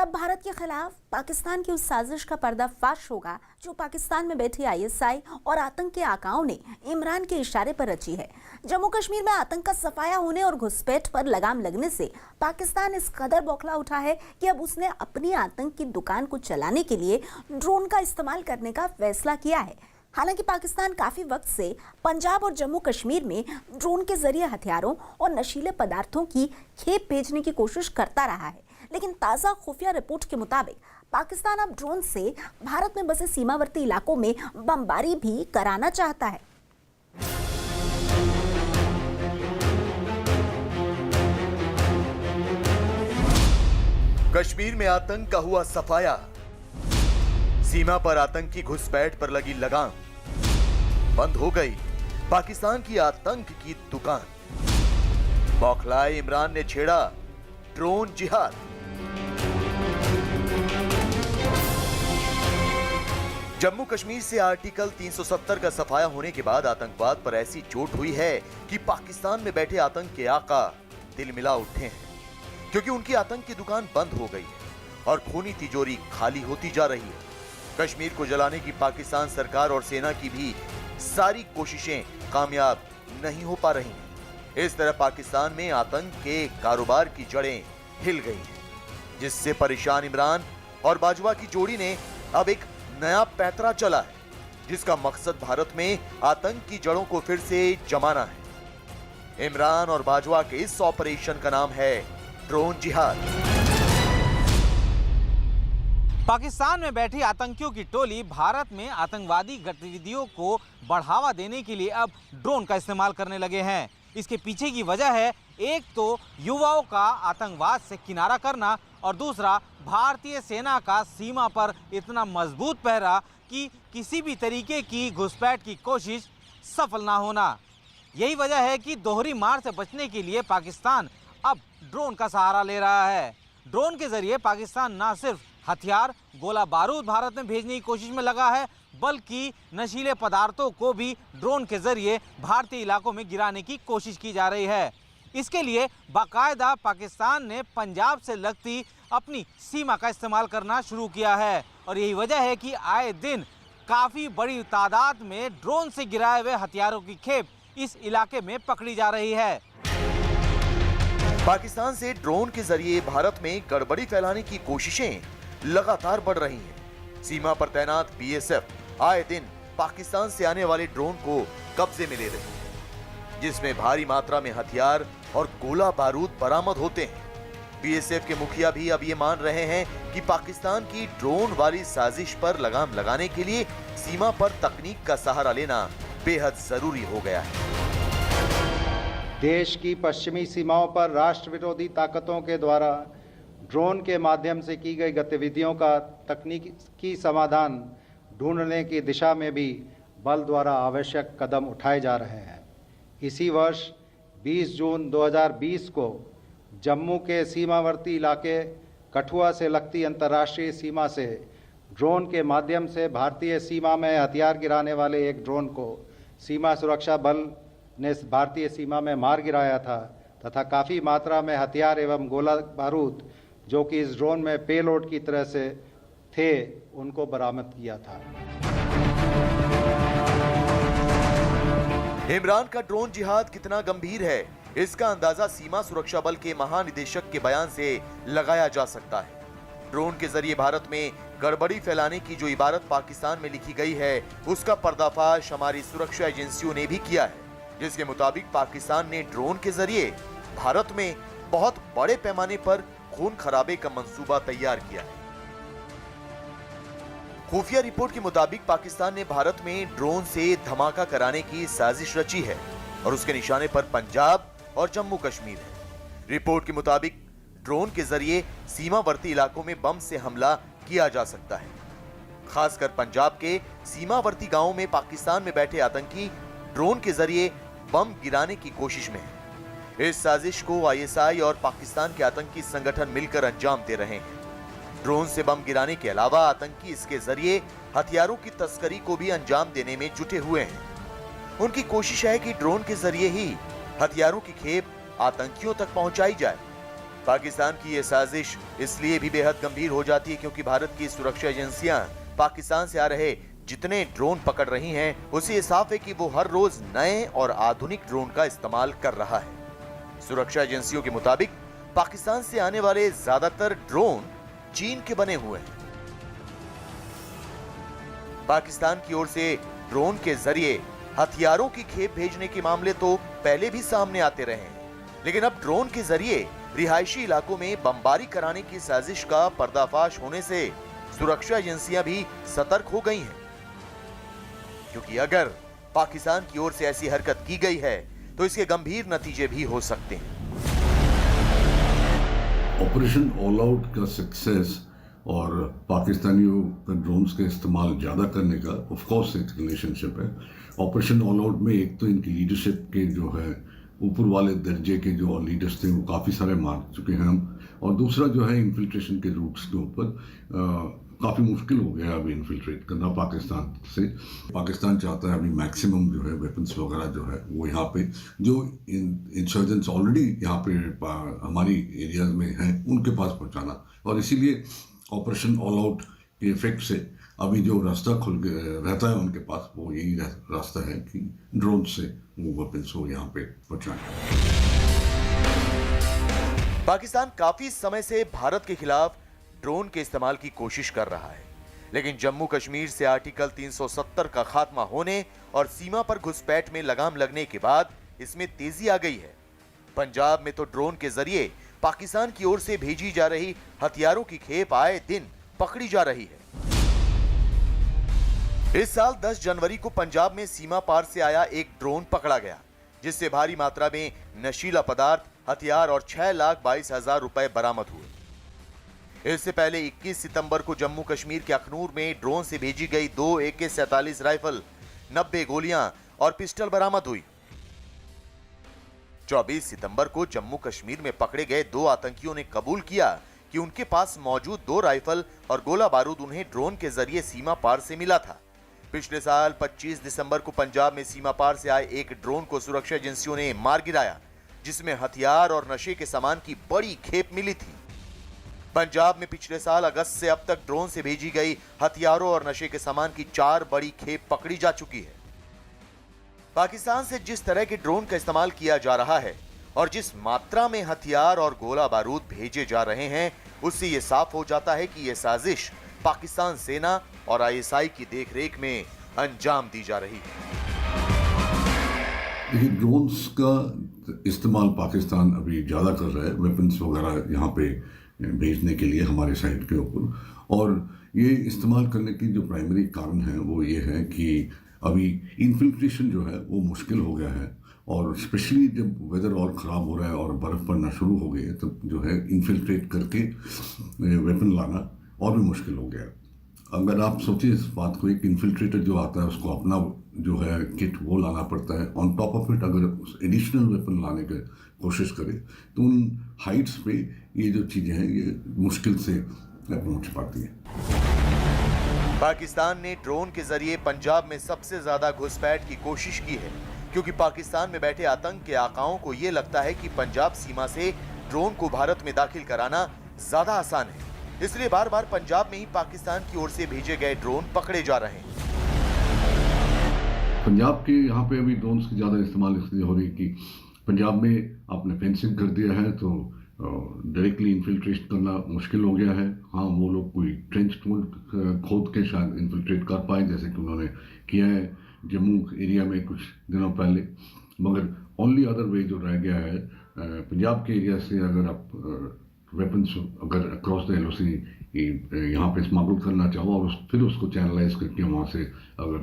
अब भारत के खिलाफ पाकिस्तान की उस साजिश का पर्दाफाश होगा जो पाकिस्तान में बैठे आईएसआई और आतंक के आकाओं ने इमरान के इशारे पर रची है। जम्मू कश्मीर में आतंक का सफाया होने और घुसपैठ पर लगाम लगने से पाकिस्तान इस कदर बौखला उठा है कि अब उसने अपनी आतंक की दुकान को चलाने के लिए ड्रोन का इस्तेमाल करने का फैसला किया है। हालांकि पाकिस्तान काफी वक्त से पंजाब और जम्मू कश्मीर में ड्रोन के जरिए हथियारों और नशीले पदार्थों की खेप भेजने की कोशिश करता रहा है, लेकिन ताज़ा खुफिया रिपोर्ट के मुताबिक पाकिस्तान अब ड्रोन से भारत में बसे सीमावर्ती इलाकों में बमबारी भी कराना चाहता है। कश्मीर में आतंक का हुआ सफाया, सीमा पर आतंकी घुसपैठ पर लगी लगाम, बंद हो गई पाकिस्तान की आतंक की दुकान। बौखलाए इमरान ने छेड़ा ड्रोन जिहाद। जम्मू कश्मीर से आर्टिकल 370 का सफाया होने के बाद आतंकवाद पर ऐसी चोट हुई है कि पाकिस्तान में बैठे आतंक के आका तिलमिला उठे हैं, क्योंकि उनकी आतंक की दुकान बंद हो गई है और खूनी तिजोरी खाली होती जा रही है। कश्मीर को जलाने की पाकिस्तान सरकार और सेना की भी सारी कोशिशें कामयाब नहीं हो पा रही हैं। इस तरह पाकिस्तान में आतंक के कारोबार की जड़ें हिल गई हैं, जिससे परेशान इमरान और बाजवा की जोड़ी ने अब एक नया पैंतरा चला है, जिसका मकसद भारत में आतंक की जड़ों को फिर से जमाना है। इमरान और बाजवा के इस ऑपरेशन का नाम है ड्रोन जिहाद। पाकिस्तान में बैठी आतंकियों की टोली भारत में आतंकवादी गतिविधियों को बढ़ावा देने के लिए अब ड्रोन का इस्तेमाल करने लगे हैं। इसके पीछे की वजह है, एक तो युवाओं का आतंकवाद से किनारा करना और दूसरा भारतीय सेना का सीमा पर इतना मजबूत पहरा कि किसी भी तरीके की घुसपैठ की कोशिश सफल ना होना। यही वजह है कि दोहरी मार से बचने के लिए पाकिस्तान अब ड्रोन का सहारा ले रहा है। ड्रोन के जरिए पाकिस्तान न सिर्फ हथियार, गोला बारूद भारत में भेजने की कोशिश में लगा है, बल्कि नशीले पदार्थों को भी ड्रोन के जरिए भारतीय इलाकों में गिराने की कोशिश की जा रही है। इसके लिए बाकायदा पाकिस्तान ने पंजाब से लगती अपनी सीमा का इस्तेमाल करना शुरू किया है और यही वजह है कि आए दिन काफ़ी बड़ी तादाद में ड्रोन से गिराए हुए हथियारों की खेप इस इलाके में पकड़ी जा रही है। पाकिस्तान से ड्रोन के जरिए भारत में गड़बड़ी फैलाने की कोशिशें लगातार बढ़ रही हैं। सीमा पर तैनात बीएसएफ आए दिन पाकिस्तान से आने वाले ड्रोन को कब्जे में ले रही है, जिसमें भारी मात्रा में हथियार और गोला बारूद बरामद होते हैं। बीएसएफ के मुखिया भी अब ये मान रहे हैं कि पाकिस्तान की ड्रोन वाली साजिश पर लगाम लगाने के लिए सीमा पर तकनीक का सहारा लेना बेहद जरूरी हो गया है। देश की पश्चिमी सीमाओं पर राष्ट्र विरोधी ताकतों के द्वारा ड्रोन के माध्यम से की गई गतिविधियों का तकनीकी समाधान ढूंढने की दिशा में भी बल द्वारा आवश्यक कदम उठाए जा रहे हैं। इसी वर्ष 20 जून 2020 को जम्मू के सीमावर्ती इलाके कठुआ से लगती अंतर्राष्ट्रीय सीमा से ड्रोन के माध्यम से भारतीय सीमा में हथियार गिराने वाले एक ड्रोन को सीमा सुरक्षा बल ने भारतीय सीमा में मार गिराया था तथा काफ़ी मात्रा में हथियार एवं गोला बारूद जो कि इस ड्रोन में पेलोड की तरह से थे, उनको बरामद किया था। इमरान का ड्रोन जिहाद कितना गंभीर है, इसका अंदाजा सीमा सुरक्षा बल के महानिदेशक के बयान से लगाया जा सकता है। ड्रोन के जरिए भारत में गड़बड़ी फैलाने की जो इबारत पाकिस्तान में लिखी गई है, उसका पर्दाफाश हमारी सुरक्षा एजेंसियों ने भी किया है, जिसके मुताबिक पाकिस्तान ने ड्रोन के जरिए भारत में बहुत बड़े पैमाने पर खून खराबे का मंसूबा तैयार किया है। खुफिया रिपोर्ट के मुताबिक पाकिस्तान ने भारत में ड्रोन से धमाका कराने की साजिश रची है और उसके निशाने पर पंजाब और जम्मू कश्मीर है। रिपोर्ट के मुताबिक ड्रोन के जरिए सीमावर्ती इलाकों में बम से हमला किया जा सकता है। खासकर पंजाब के सीमावर्ती गांवों में पाकिस्तान में बैठे आतंकी ड्रोन के जरिए बम गिराने की कोशिश में है। इस साजिश को आईएसआई और पाकिस्तान के आतंकी संगठन मिलकर अंजाम दे रहे हैं। ड्रोन से बम गिराने के अलावा आतंकी इसके जरिए हथियारों की तस्करी को भी अंजाम देने में जुटे हुए हैं। उनकी कोशिश है कि ड्रोन के जरिए ही हथियारों की खेप आतंकियों तक पहुंचाई जाए। पाकिस्तान की ये साजिश इसलिए भी बेहद गंभीर हो जाती है क्योंकि भारत की सुरक्षा एजेंसियां पाकिस्तान से आ रहे जितने ड्रोन पकड़ रही हैं, उससे ये साफ है कि वो हर रोज नए और आधुनिक ड्रोन का इस्तेमाल कर रहा है। सुरक्षा एजेंसियों के मुताबिक पाकिस्तान से आने वाले ज्यादातर ड्रोन चीन के बने हुए हैं। पाकिस्तान की ओर से ड्रोन के जरिए हथियारों की खेप भेजने के मामले तो पहले भी सामने आते रहे हैं, लेकिन अब ड्रोन के जरिए रिहायशी इलाकों में बमबारी कराने की साजिश का पर्दाफाश होने से सुरक्षा एजेंसियां भी सतर्क हो गई हैं, क्योंकि अगर पाकिस्तान की ओर से ऐसी हरकत की गई है तो इसके गंभीर नतीजे भी हो सकते हैं। ऑपरेशन ऑल आउट का सक्सेस और पाकिस्तानियों का ड्रोन्स का इस्तेमाल ज़्यादा करने का ऑफ कोर्स एक रिलेशनशिप है। ऑपरेशन ऑल आउट में एक तो इनकी लीडरशिप के जो है ऊपर वाले दर्जे के जो लीडर्स थे वो काफ़ी सारे मार चुके हैं हम, और दूसरा जो है इन्फिल्ट्रेशन के रूट्स के ऊपर काफ़ी मुश्किल हो गया अभी इन्फिल्ट्रेट करना पाकिस्तान से। पाकिस्तान चाहता है अभी मैक्सिमम जो है वेपन्स वगैरह जो है वो यहाँ पे जो इंसर्जेंट्स ऑलरेडी यहाँ पे हमारी एरियाज में हैं उनके पास पहुँचाना, और इसीलिए ऑपरेशन ऑल आउट के इफेक्ट से अभी जो रास्ता खुल रहता है उनके पास वो यही रास्ता है कि ड्रोन से वो वेपन्स को यहाँ पे पहुँचाएं। पाकिस्तान काफी समय से भारत के खिलाफ ड्रोन के इस्तेमाल की कोशिश कर रहा है, लेकिन जम्मू कश्मीर से आर्टिकल 370 का खात्मा होने और सीमा पर घुसपैठ में लगाम लगने के बाद इसमें तेजी आ गई है। पंजाब में तो ड्रोन के जरिए पाकिस्तान की ओर से भेजी जा रही हथियारों की खेप आए दिन पकड़ी जा रही है। इस साल 10 जनवरी को पंजाब में सीमा पार से आया एक ड्रोन पकड़ा गया, जिससे भारी मात्रा में नशीला पदार्थ, हथियार और 6,22,000 रुपए बरामद हुए। इससे पहले 21 सितंबर को जम्मू कश्मीर के अखनूर में ड्रोन से भेजी गई 2 AK-47 राइफल, 90 गोलियां और पिस्टल बरामद हुई। 24 सितंबर को जम्मू कश्मीर में पकड़े गए 2 आतंकियों ने कबूल किया कि उनके पास मौजूद 2 राइफल और गोला बारूद उन्हें ड्रोन के जरिए सीमा पार से मिला था। पिछले साल 25 दिसंबर को पंजाब में सीमा पार से आए एक ड्रोन को सुरक्षा एजेंसियों ने मार गिराया, जिसमें हथियार और नशे के सामान की बड़ी खेप मिली थी। पंजाब में पिछले साल अगस्त से अब तक ड्रोन से भेजी गई हथियारों और नशे के सामान की 4 बड़ी खेप पकड़ी जा चुकी है। पाकिस्तान से जिस तरह के ड्रोन का इस्तेमाल किया जा रहा है और जिस मात्रा में हथियार और गोला बारूद भेजे जा रहे हैं, उससे यह साफ हो जाता है कि यह साजिश पाकिस्तान सेना और ISI की देखरेख में अंजाम दी जा रही है। देखिए, ड्रोन्स का इस्तेमाल पाकिस्तान अभी ज़्यादा कर रहा है वेपन्स वगैरह यहाँ पे भेजने के लिए हमारे साइड के ऊपर, और ये इस्तेमाल करने की जो प्राइमरी कारण है वो ये है कि अभी इन्फिल्ट्रेशन जो है वो मुश्किल हो गया है, और स्पेशली जब वेदर और ख़राब हो रहा है और बर्फ़ पड़ना शुरू हो गई है तब जो है इन्फिल्ट्रेट करके वेपन लाना और भी मुश्किल हो गया। अगर आप सोचिए इस बात को, एक इन्फिल्ट्रेटर जो आता है उसको अपना जो है किट वो लाना पड़ता है, ऑन टॉप ऑफ इट अगर एडिशनल वेपन लाने की कोशिश करे तो उन हाइट्स पे ये जो चीज़ें हैं ये मुश्किल से पहुंच पाती है। पाकिस्तान ने ड्रोन के जरिए पंजाब में सबसे ज्यादा घुसपैठ की कोशिश की है, क्योंकि पाकिस्तान में बैठे आतंक के आकाओं को ये लगता है कि पंजाब सीमा से ड्रोन को भारत में दाखिल कराना ज्यादा आसान है, इसलिए बार बार पंजाब में ही पाकिस्तान की ओर से भेजे गए ड्रोन पकड़े जा रहे हैं। पंजाब के यहाँ पे अभी ड्रोन्स की ज़्यादा इस्तेमाल इसलिए हो रही कि पंजाब में आपने फेंसिंग कर दिया है तो डायरेक्टली इन्फिल्ट्रेट करना मुश्किल हो गया है। हाँ, वो लोग कोई ट्रेंच खोद के शायद इन्फिल्ट्रेट कर पाए, जैसे कि उन्होंने किया है जम्मू एरिया में कुछ दिनों पहले, मगर ओनली अदर वे जो रह गया है पंजाब के एरिया से अगर आप वेपन्स अगर अक्रॉस द LOC यहाँ पे स्मगल करना चाहो और फिर उसको चैनलाइज करके वहाँ से अगर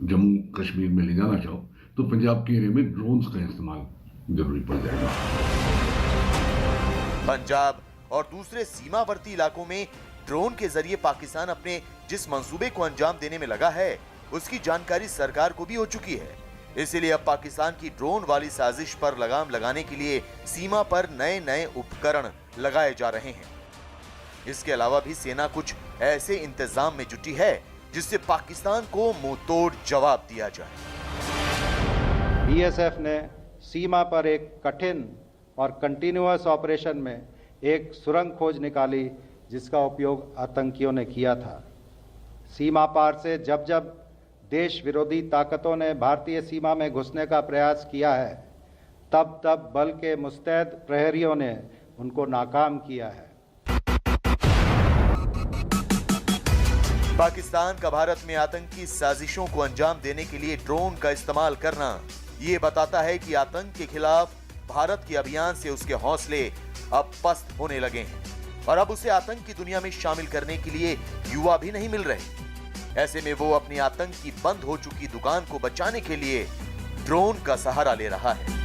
जम्मू कश्मीर में ले जाना चाहो तो पंजाब के एरिया में ड्रोन्स का इस्तेमाल जरूरी पड़ जाएगा। पंजाब और दूसरे सीमावर्ती इलाकों में ड्रोन के जरिए पाकिस्तान अपने जिस मंसूबे को अंजाम देने में लगा है उसकी जानकारी सरकार को भी हो चुकी है, इसलिए अब पाकिस्तान की ड्रोन वाली साजिश पर लगाम लगाने के लिए सीमा पर नए नए उपकरण लगाए जा रहे हैं। इसके अलावा भी सेना कुछ ऐसे इंतजाम में जुटी है जिससे पाकिस्तान को मुंहतोड़ जवाब दिया जाए। BSF ने सीमा पर एक कठिन और कंटिन्यूअस ऑपरेशन में एक सुरंग खोज निकाली जिसका उपयोग आतंकियों ने किया था। सीमा पार से जब जब देश विरोधी ताकतों ने भारतीय सीमा में घुसने का प्रयास किया है, तब तब बल के मुस्तैद प्रहरियों ने उनको नाकाम किया है। पाकिस्तान का भारत में आतंकी साजिशों को अंजाम देने के लिए ड्रोन का इस्तेमाल करना ये बताता है कि आतंक के खिलाफ भारत के अभियान से उसके हौसले अब पस्त होने लगे हैं और अब उसे आतंक की दुनिया में शामिल करने के लिए युवा भी नहीं मिल रहे। ऐसे में वो अपनी आतंक की बंद हो चुकी दुकान को बचाने के लिए ड्रोन का सहारा ले रहा है।